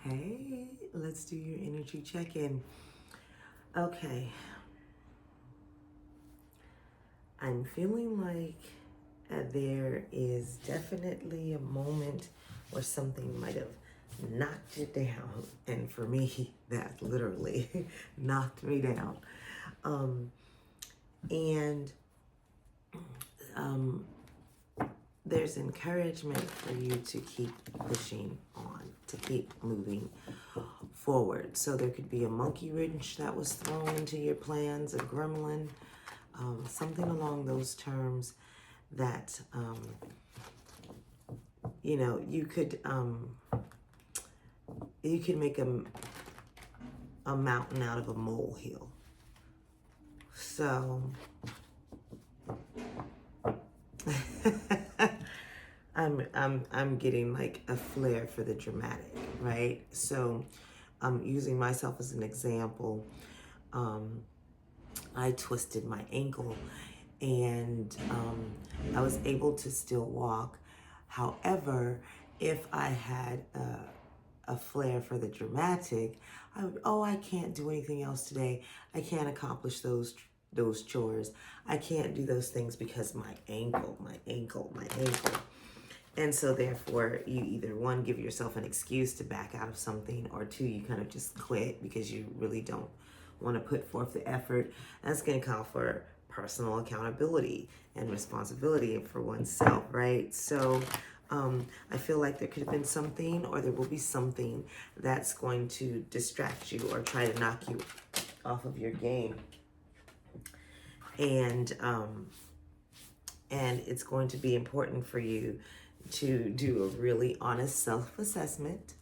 Hey, let's do your energy check-in. Okay. I'm feeling like there is definitely a moment where something might have knocked you down. And for me, that literally knocked me down. Um, and um, there's encouragement for you to keep pushing on, to keep moving forward. So there could be a monkey wrench that was thrown into your plans, a gremlin, something along those terms that, you could make a mountain out of a molehill. So I'm getting like a flair for the dramatic, right? So I'm using myself as an example. I twisted my ankle and I was able to still walk. However, if I had a flair for the dramatic, I can't do anything else today. I can't accomplish those chores. I can't do those things because my ankle. And so therefore, you either one, give yourself an excuse to back out of something, or two, you kind of just quit because you really don't want to put forth the effort. That's going to call for personal accountability and responsibility for oneself, right? So I feel like there could have been something, or there will be something that's going to distract you or try to knock you off of your game. And it's going to be important for you to do a really honest self-assessment.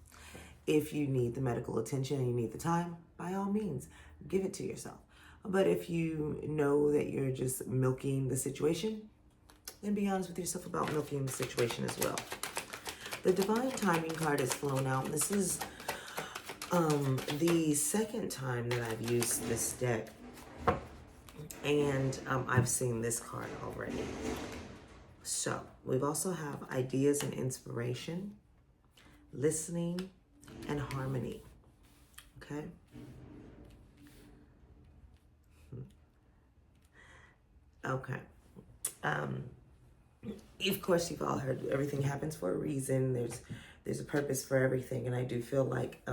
If you need the medical attention and you need the time, by all means, give it to yourself. But if you know that you're just milking the situation, then be honest with yourself about milking the situation as well. The Divine Timing card has flown out, and this is the second time that I've used this deck, and I've seen this card already. So we've also have ideas and inspiration, listening, and harmony. Okay. Okay. Of course, you've all heard everything happens for a reason. There's a purpose for everything, and I do feel like,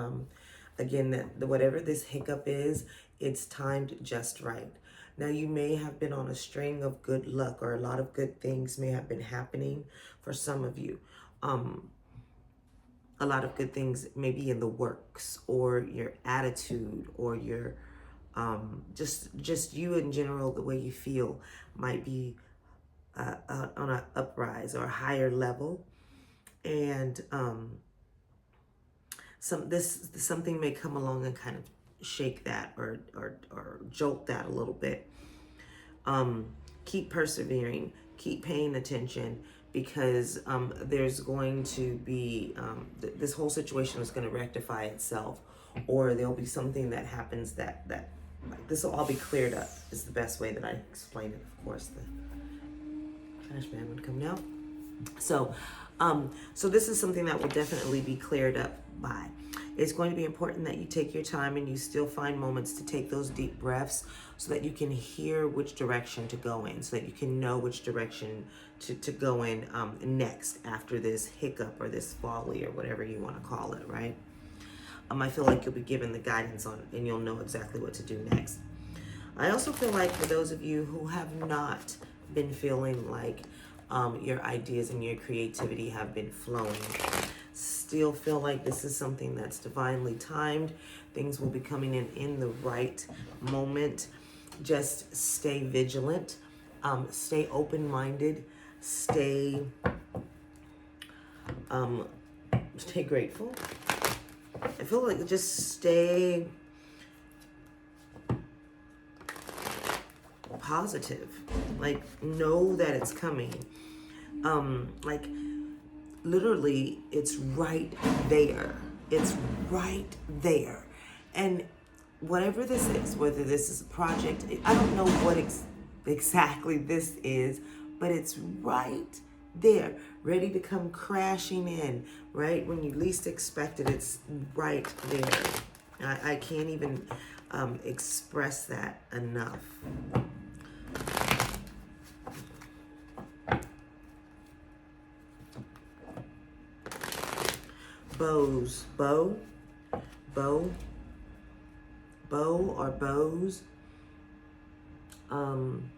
again, that whatever this hiccup is, it's timed just right. Now, you may have been on a string of good luck, or a lot of good things may have been happening for some of you. A lot of good things maybe in the works, or your attitude, or your just you in general, the way you feel might be on an uprise or a higher level. And something may come along and kind of shake that or jolt that a little bit. Keep persevering, keep paying attention, because there's going to be this whole situation is going to rectify itself, or there'll be something that happens that like, this will all be cleared up, is the best way that I explain it. Of course, the trash man would come now. So this is something that will definitely be cleared up by. It's going to be important that you take your time and you still find moments to take those deep breaths so that you can hear which direction to go in, so that you can know which direction to go in next after this hiccup or this folly or whatever you want to call it, right? I feel like you'll be given the guidance on it and you'll know exactly what to do next. I also feel like for those of you who have not been feeling like your ideas and your creativity have been flowing, still feel like this is something that's divinely timed. Things will be coming in the right moment. Just stay vigilant, stay open-minded, stay grateful. I feel like just stay positive. Like, know that it's coming. Like, literally, it's right there. It's right there. And whatever this is, whether this is a project, I don't know what exactly this is, but it's right there, ready to come crashing in, right? When you least expect it, it's right there. I can't even express that enough. Bows, bow or bows, um,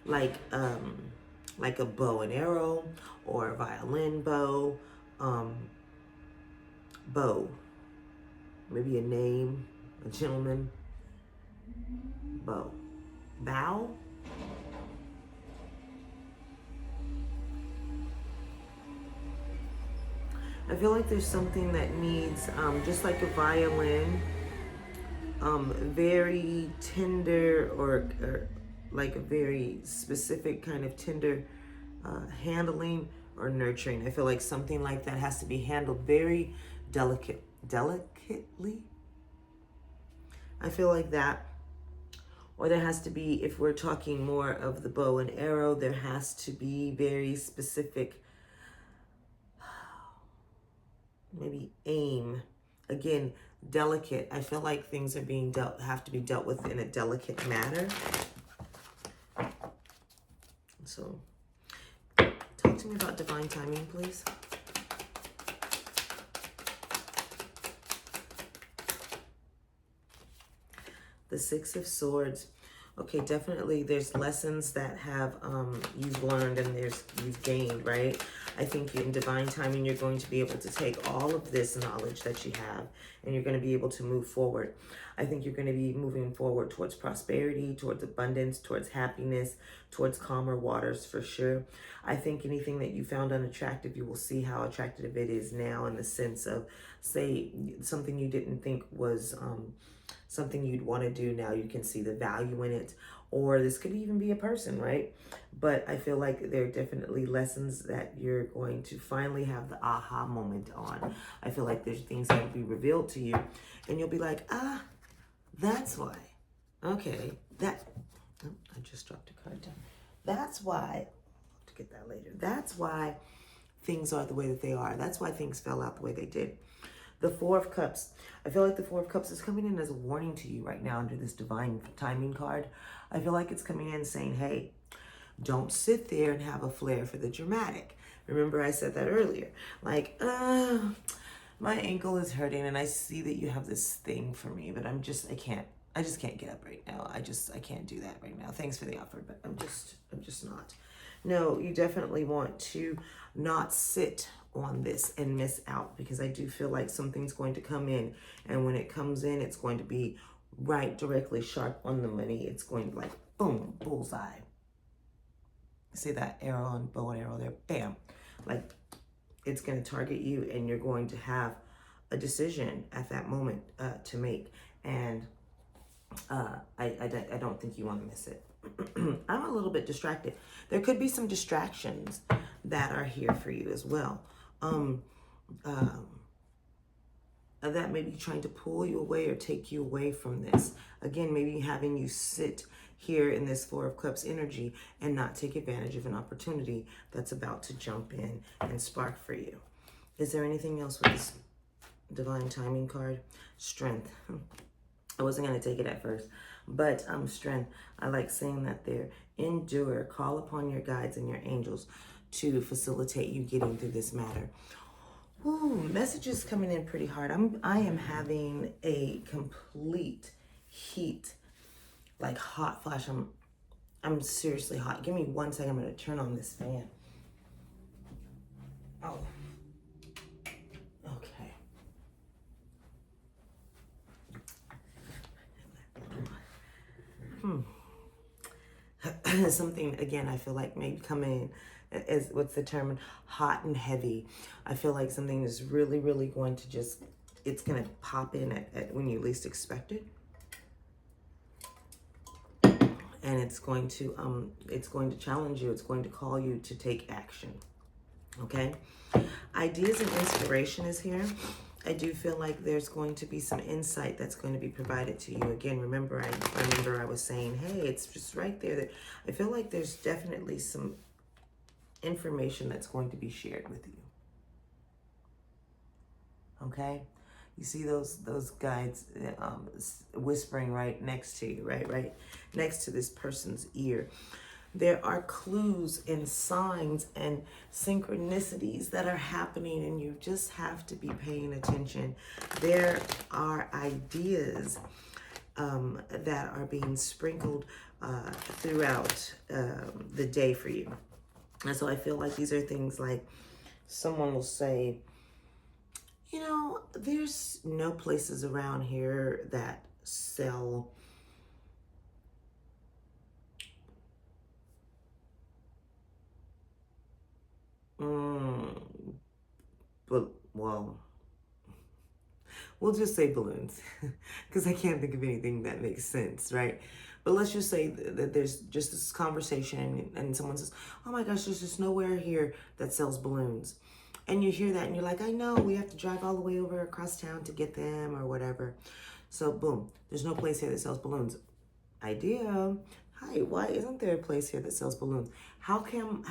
like a bow and arrow or a violin bow, bow, maybe a name, a gentleman, bow, bow. I feel like there's something that needs, just like a violin, very tender or like a very specific kind of tender handling or nurturing. I feel like something like that has to be handled very delicately. I feel like that. Or there has to be, if we're talking more of the bow and arrow, there has to be very specific, maybe aim. Again, delicate. I feel like things are being have to be dealt with in a delicate manner. So, talk to me about divine timing, please. The Six of Swords. Okay, definitely there's lessons that have you've learned and you've gained, right? I think in divine timing, you're going to be able to take all of this knowledge that you have and you're going to be able to move forward. I think you're going to be moving forward towards prosperity, towards abundance, towards happiness, towards calmer waters for sure. I think anything that you found unattractive, you will see how attractive it is now, in the sense of, say, something you didn't think was something you'd want to do, now you can see the value in it. Or this could even be a person, right? But I feel like there are definitely lessons that you're going to finally have the aha moment on. I feel like there's things that will be revealed to you and you'll be like, that's why. Okay, I just dropped a card down. That's why, to get that later. That's why things are the way that they are. That's why things fell out the way they did. The Four of Cups. I feel like the Four of Cups is coming in as a warning to you right now under this divine timing card. I feel like it's coming in saying, hey, don't sit there and have a flair for the dramatic. Remember I said that earlier. Like, my ankle is hurting and I see that you have this thing for me, but I just can't get up right now. I can't do that right now. Thanks for the offer, but I'm just not. No, you definitely want to not sit on this and miss out, because I do feel like something's going to come in, and when it comes in, it's going to be right, directly, sharp on the money. It's going to, like, boom, bullseye. See that arrow and bow and arrow there? Bam. Like, it's going to target you, and you're going to have a decision at that moment to make. And I don't think you want to miss it. I'm a little bit distracted. There could be some distractions that are here for you as well. That may be trying to pull you away or take you away from this. Again, maybe having you sit here in this Four of Cups energy and not take advantage of an opportunity that's about to jump in and spark for you. Is there anything else with this divine timing card? Strength. I wasn't going to take it at first, but strength. I like saying that there. Endure. Call upon your guides and your angels to facilitate you getting through this matter. Ooh, messages coming in pretty hard. I am having a complete heat, like hot flash. I'm seriously hot. Give me 1 second. I'm going to turn on this fan. Oh. Okay. Something, again, I feel like maybe coming in as, what's the term, hot and heavy. I feel like something is really, really going to just, it's going to pop in at when you least expect it. And it's going to challenge you. It's going to call you to take action. Okay? Ideas and inspiration is here. I do feel like there's going to be some insight that's going to be provided to you. Again, remember I was saying, hey, it's just right there. That I feel like there's definitely some information that's going to be shared with you. Okay? You see those guides whispering right next to you, right next to this person's ear. There are clues and signs and synchronicities that are happening, and you just have to be paying attention. There are ideas that are being sprinkled throughout the day for you. And so I feel like these are things like someone will say, you know, there's no places around here that sell but well, we'll just say balloons because I can't think of anything that makes sense, right? But let's just say that there's just this conversation and someone says, oh my gosh, there's just nowhere here that sells balloons. And you hear that and you're like, I know, we have to drive all the way over across town to get them or whatever. So boom, there's no place here that sells balloons. Idea. Hi, why isn't there a place here that sells balloons? How can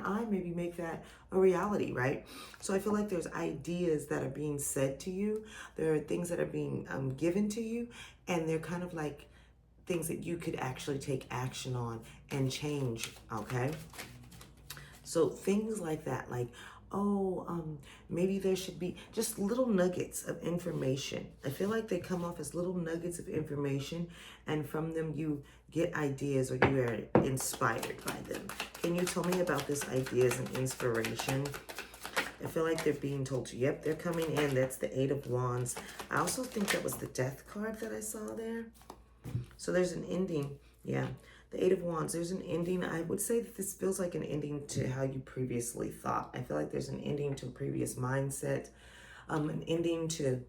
I maybe make that a reality, right? So I feel like there's ideas that are being said to you. There are things that are being given to you, and they're kind of like things that you could actually take action on and change, okay? So things like that, like, maybe there should be just little nuggets of information. I feel like they come off as little nuggets of information, and from them you get ideas or you are inspired by them. Can you tell me about this ideas and inspiration? I feel like they're being told to, yep, they're coming in. That's the Eight of Wands. I also think that was the Death card that I saw there. So there's an ending. Yeah. The Eight of Wands, there's an ending. I would say that this feels like an ending to how you previously thought. I feel like there's an ending to a previous mindset, an ending to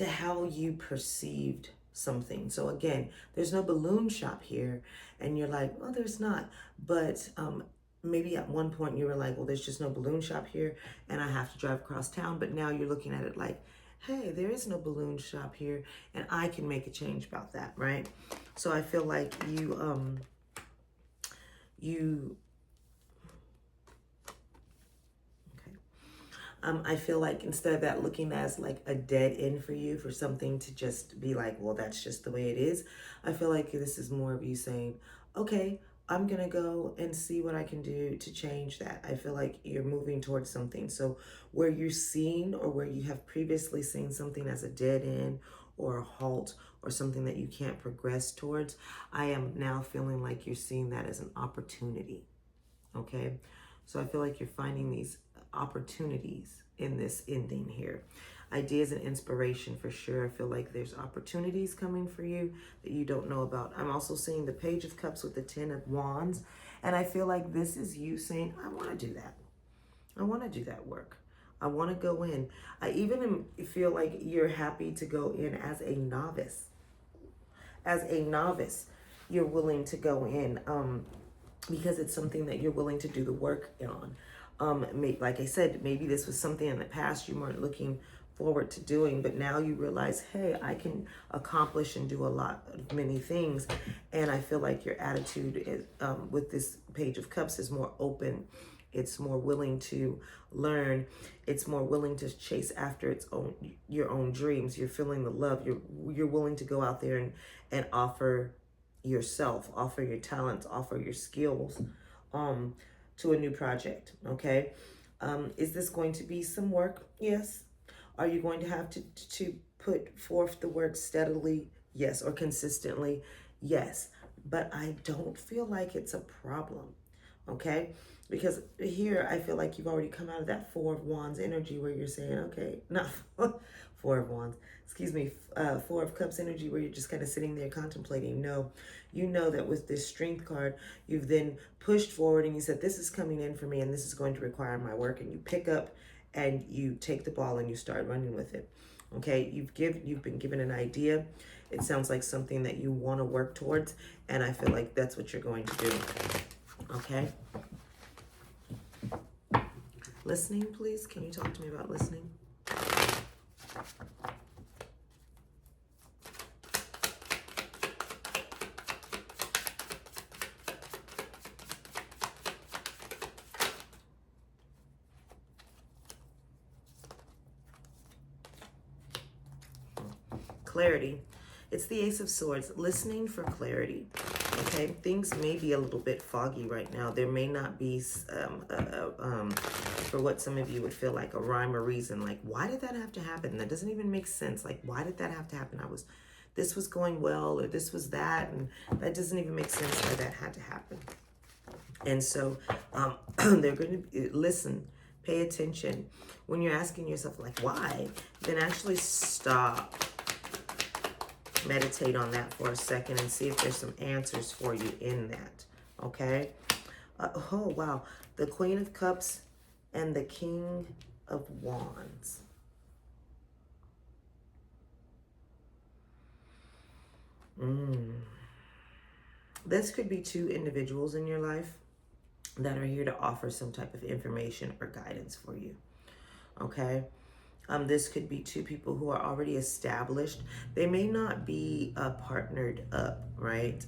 how you perceived something. So again, there's no balloon shop here, and you're like, well, there's not. But maybe at one point you were like, well, there's just no balloon shop here, and I have to drive across town. But now you're looking at it like, hey, there is no balloon shop here, and I can make a change about that, right? So I feel like I feel like instead of that looking as like a dead end for you, for something to just be like, well, that's just the way it is, I feel like this is more of you saying, okay, I'm going to go and see what I can do to change that. I feel like you're moving towards something. So where you're seeing, or where you have previously seen something as a dead end or a halt or something that you can't progress towards, I am now feeling like you're seeing that as an opportunity. Okay? So I feel like you're finding these opportunities in this ending here. Ideas and inspiration for sure. I feel like there's opportunities coming for you that you don't know about. I'm also seeing the Page of Cups with the Ten of Wands. And I feel like this is you saying, I want to do that. I want to do that work. I want to go in. I even feel like you're happy to go in as a novice. As a novice, you're willing to go in because it's something that you're willing to do the work on. Like I said, maybe this was something in the past you weren't looking forward to doing, but now you realize, hey, I can accomplish and do a lot of many things. And I feel like your attitude is, with this Page of Cups is more open. It's more willing to learn. It's more willing to chase after your own dreams. You're feeling the love. You're willing to go out there and offer yourself, offer your talents, offer your skills to a new project. Okay. Is this going to be some work? Yes. Are you going to have to put forth the work steadily? Yes. Or consistently? Yes. But I don't feel like it's a problem. Okay. Because here I feel like you've already come out of that Four of Wands energy where you're saying, okay, not Four of Wands, excuse me, Four of Cups energy where you're just kind of sitting there contemplating. No, you know that with this Strength card, you've then pushed forward and you said, this is coming in for me and this is going to require my work. And you pick up and you take the ball and you start running with it. Okay, you've been given an idea. It sounds like something that you want to work towards. And I feel like that's what you're going to do. Okay. Listening, please. Can you talk to me about listening? clarity. It's the Ace of Swords, listening for clarity. Okay, things may be a little bit foggy right now. There may not be, for what some of you would feel like a rhyme or reason. Like, why did that have to happen? That doesn't even make sense. Like, why did that have to happen? This was going well, or this was that, and that doesn't even make sense why that had to happen. And so they're going to listen, pay attention. When you're asking yourself, like, why? Then actually stop. Meditate on that for a second and see if there's some answers for you in that. Okay? Oh, wow. The Queen of Cups and the King of Wands. This could be two individuals in your life that are here to offer some type of information or guidance for you. Okay? This could be two people who are already established. They may not be partnered up, right?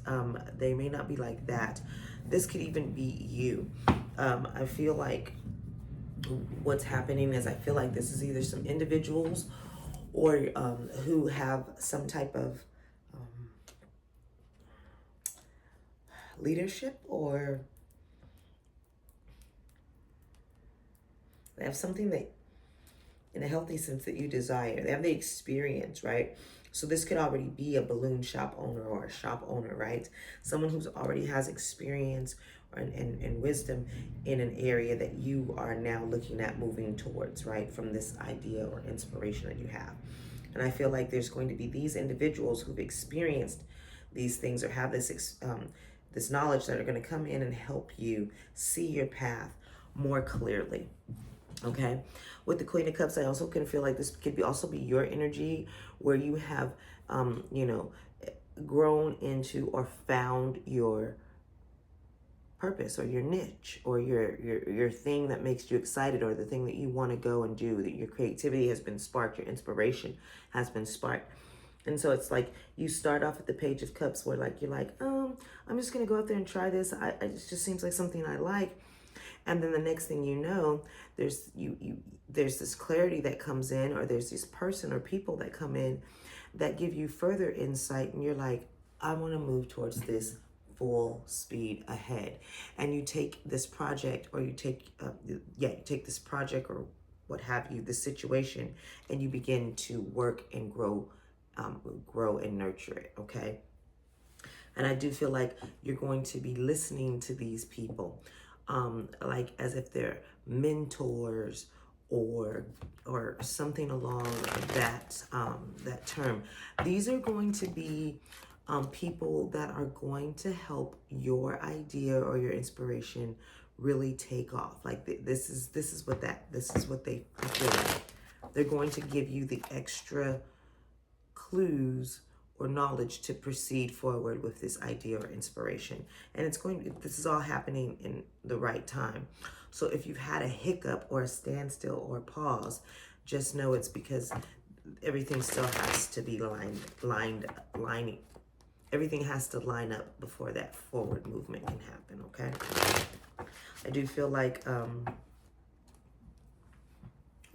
They may not be like that. This could even be you. I feel like what's happening is I feel like this is either some individuals or who have some type of leadership, or they have something that in a healthy sense that you desire. They have the experience, right? So this could already be a balloon shop owner or a shop owner, right? Someone who's already has experience and wisdom in an area that you are now looking at moving towards, right? From this idea or inspiration that you have. And I feel like there's going to be these individuals who've experienced these things or have this this knowledge that are going to come in and help you see your path more clearly. Okay, with the Queen of Cups, I also can feel like this could also be your energy where you have, grown into or found your purpose or your niche or your thing that makes you excited, or the thing that you want to go and do, that your creativity has been sparked, your inspiration has been sparked. And so it's like you start off at the Page of Cups where like you're like, I'm just going to go out there and try this. It just seems like something I like. And then the next thing you know, there's this clarity that comes in, or there's this person or people that come in that give you further insight, and you're like, I want to move towards this full speed ahead. And you take this project, or you take this project or what have you, the situation, and you begin to work and grow and nurture it. Okay. And I do feel like you're going to be listening to these people, like as if they're mentors or something along that that term. These are going to be people that are going to help your idea or your inspiration really take off. Like this is what they feel like. They're going to give you the extra clues or knowledge to proceed forward with this idea or inspiration. And this is all happening in the right time. So if you've had a hiccup or a standstill or a pause, just know it's because everything still has to be lining. Everything has to line up before that forward movement can happen, okay? I do feel like,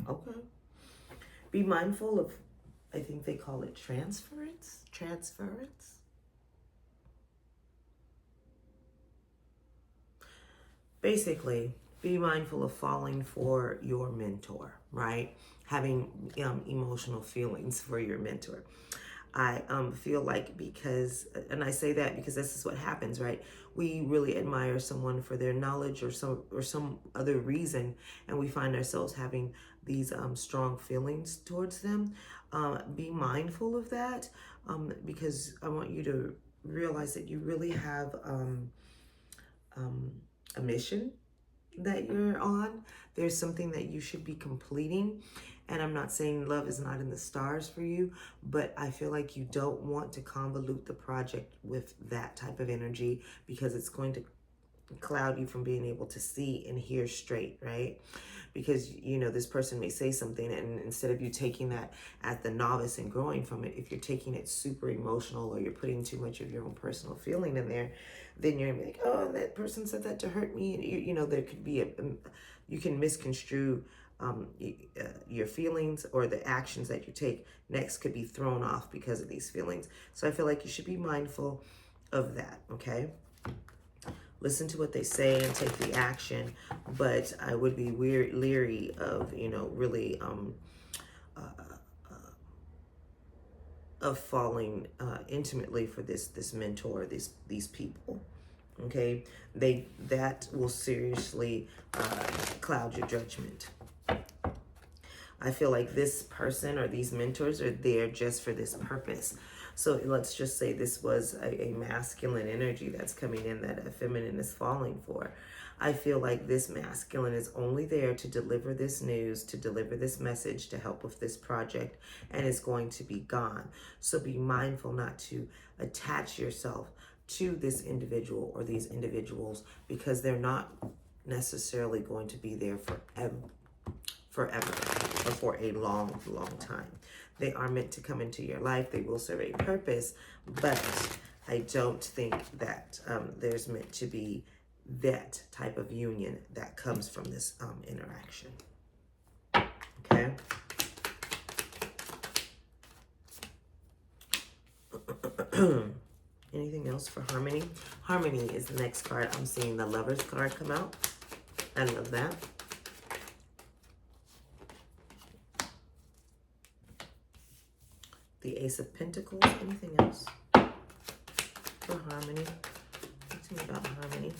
okay. Be mindful of, I think they call it transference. Basically, be mindful of falling for your mentor, right? Having emotional feelings for your mentor. I feel like and I say that because this is what happens, right? We really admire someone for their knowledge or some other reason, and we find ourselves having these strong feelings towards them. Be mindful of that, because I want you to realize that you really have a mission that you're on. There's something that you should be completing. And I'm not saying love is not in the stars for you, but I feel like you don't want to convolute the project with that type of energy, because it's going to cloud you from being able to see and hear straight, right? Because, this person may say something, and instead of you taking that as the novice and growing from it, if you're taking it super emotional, or you're putting too much of your own personal feeling in there, then you're like, oh, that person said that to hurt me. And there could be you can misconstrue your feelings or the actions that you take next could be thrown off because of these feelings. So I feel like you should be mindful of that, okay? Listen to what they say and take the action, but I would be leery of, really of falling intimately for this mentor, these people. Okay, that will seriously cloud your judgment. I feel like this person or these mentors are there just for this purpose. So let's just say this was a masculine energy that's coming in that a feminine is falling for. I feel like this masculine is only there to deliver this news, to deliver this message, to help with this project, and is going to be gone. So be mindful not to attach yourself to this individual or these individuals, because they're not necessarily going to be there forever or for a long time. They are meant to come into your life. They will serve a purpose, but I don't think that there's meant to be that type of union that comes from this interaction. Okay. Anything else for Harmony? Harmony is the next card. I'm seeing the Lovers card come out. I love that. The Ace of Pentacles. Anything else for Harmony? Talk to me about Harmony.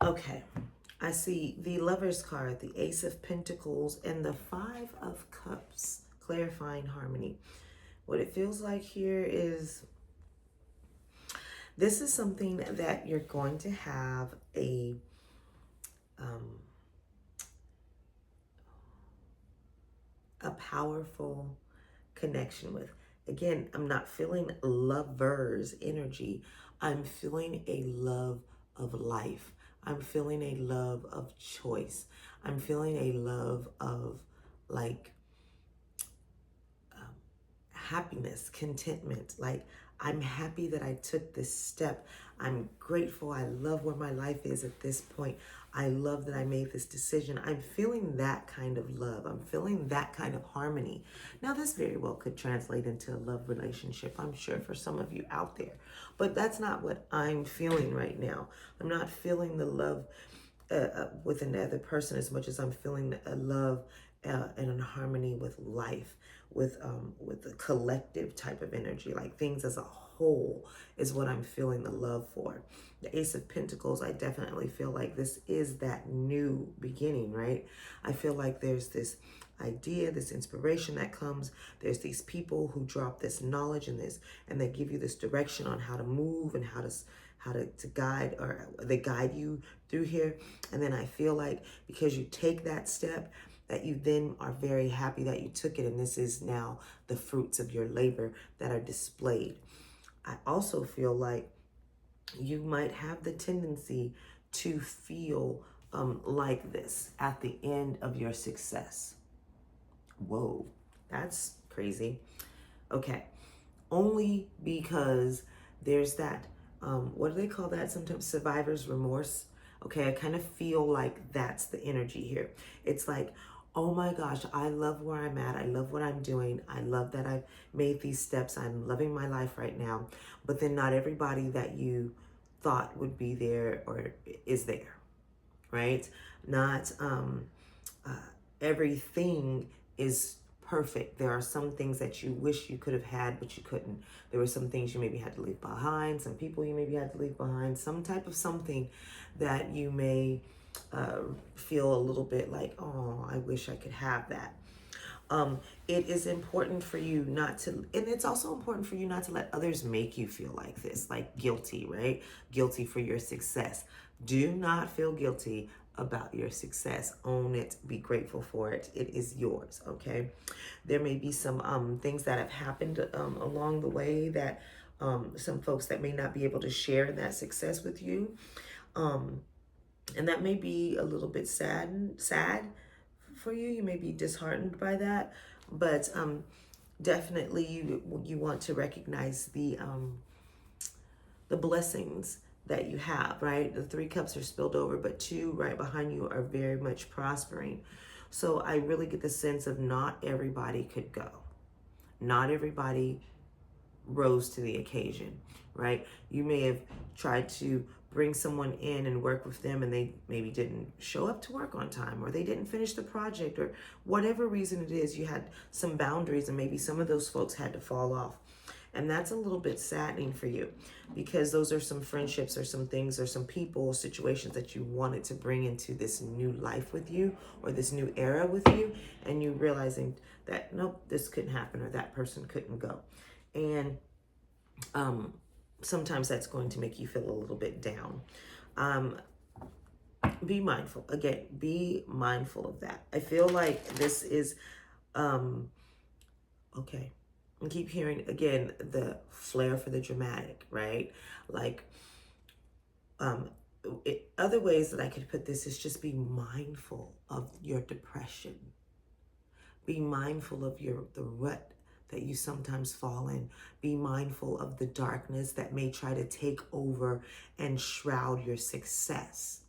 Okay, I see the Lovers card, the Ace of Pentacles, and the Five of Cups, clarifying harmony. What it feels like here is this is something that you're going to have a powerful connection with. Again, I'm not feeling lovers energy. I'm feeling a love of life. I'm feeling a love of choice. I'm feeling a love of like happiness, contentment. Like, I'm happy that I took this step. I'm grateful. I love where my life is at this point. I love that I made this decision. I'm feeling that kind of love. I'm feeling that kind of harmony. Now, this very well could translate into a love relationship, I'm sure, for some of you out there. But that's not what I'm feeling right now. I'm not feeling the love with another person as much as I'm feeling a love and a harmony with life, with a collective type of energy, like things as a whole is what I'm feeling the love for. The Ace of Pentacles, I definitely feel like this is that new beginning, right? I feel like there's this idea, this inspiration that comes. There's these people who drop this knowledge and they give you this direction on how to move and how to guide, or they guide you through here. And then I feel like because you take that step, that you then are very happy that you took it, and this is now the fruits of your labor that are displayed. I also feel like you might have the tendency to feel like this at the end of your success. Whoa, that's crazy. Okay, only because there's that, what do they call that sometimes? Survivor's remorse. Okay, I kind of feel like that's the energy here. It's like, oh my gosh, I love where I'm at. I love what I'm doing. I love that I've made these steps. I'm loving my life right now. But then not everybody that you thought would be there or is there, right? Not everything is perfect. There are some things that you wish you could have had, but you couldn't. There were some things you maybe had to leave behind, some people you maybe had to leave behind, some type of something that you may feel a little bit like, oh, I wish I could have that. It is important for you not to, and it's also important for you not to let others make you feel like this, like guilty, right? Guilty for your success. Do not feel guilty about your success. Own it, be grateful for it. It is yours, okay? There may be some things that have happened along the way that some folks that may not be able to share that success with you. And that may be a little bit sad for you. You may be disheartened by that, but definitely you want to recognize the blessings that you have, right? The 3 cups are spilled over, but 2 right behind you are very much prospering. So I really get the sense of not everybody could go. Not everybody rose to the occasion, right? You may have tried to bring someone in and work with them and they maybe didn't show up to work on time, or they didn't finish the project, or whatever reason it is, you had some boundaries and maybe some of those folks had to fall off. And that's a little bit saddening for you, because those are some friendships or some things or some people or situations that you wanted to bring into this new life with you, or this new era with you, and you realizing that nope, this couldn't happen, or that person couldn't go. And sometimes that's going to make you feel a little bit down. Be mindful. Again, be mindful of that. I feel like this is, okay. I keep hearing, again, the flair for the dramatic, right? Like, other ways that I could put this is just be mindful of your depression. Be mindful of the rut that you sometimes fall in. Be mindful of the darkness that may try to take over and shroud your success,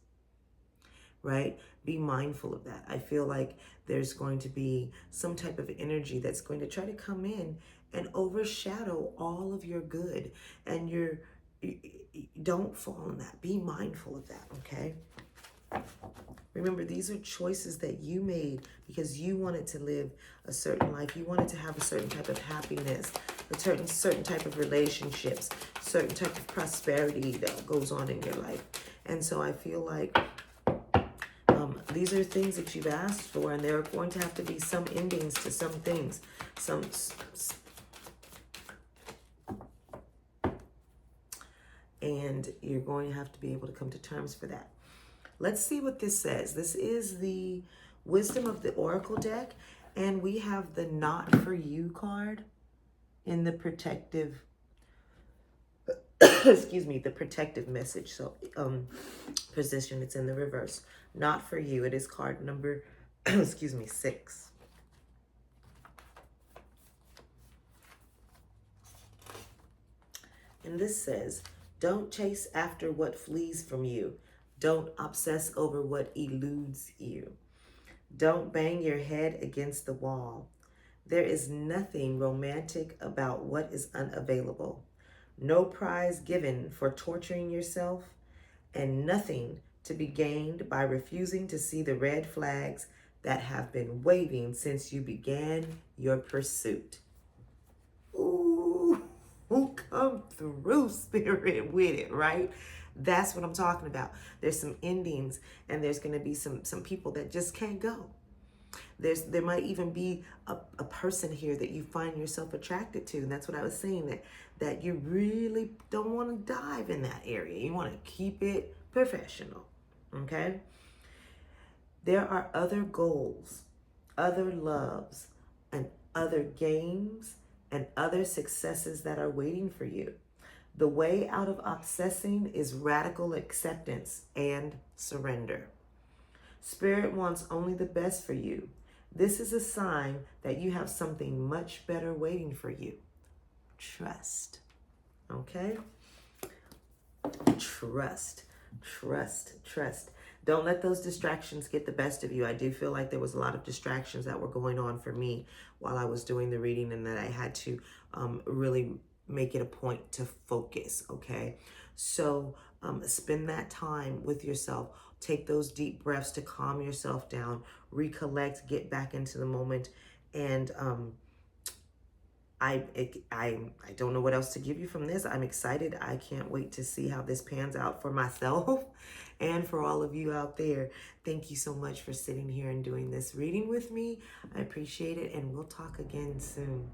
right? Be mindful of that. I feel like there's going to be some type of energy that's going to try to come in and overshadow all of your good. And you don't fall in that. Be mindful of that, okay? Remember, these are choices that you made because you wanted to live a certain life. You wanted to have a certain type of happiness, a certain type of relationships, certain type of prosperity that goes on in your life. And so I feel like these are things that you've asked for, and there are going to have to be some endings to some things. And you're going to have to be able to come to terms for that. Let's see what this says. This is the Wisdom of the Oracle deck, and we have the Not For You card in the protective, excuse me, the protective message. So position, it's in the reverse. Not For You. It is card number, excuse me, 6. And this says, don't chase after what flees from you. Don't obsess over what eludes you. Don't bang your head against the wall. There is nothing romantic about what is unavailable. No prize given for torturing yourself, and nothing to be gained by refusing to see the red flags that have been waving since you began your pursuit. Ooh, come through, Spirit, with it, right? That's what I'm talking about. There's some endings, and there's going to be some people that just can't go. There might even be a person here that you find yourself attracted to, and that's what I was saying, that you really don't want to dive in that area. You want to keep it professional, okay? There are other goals, other loves, and other games, and other successes that are waiting for you. The way out of obsessing is radical acceptance and surrender. Spirit wants only the best for you. This is a sign that you have something much better waiting for you. Trust. Okay? Trust. Don't let those distractions get the best of you. I do feel like there was a lot of distractions that were going on for me while I was doing the reading, and that I had to really make it a point to focus, okay? So spend that time with yourself. Take those deep breaths to calm yourself down, recollect, get back into the moment. And I don't know what else to give you from this. I'm excited. I can't wait to see how this pans out for myself and for all of you out there. Thank you so much for sitting here and doing this reading with me. I appreciate it, and we'll talk again soon.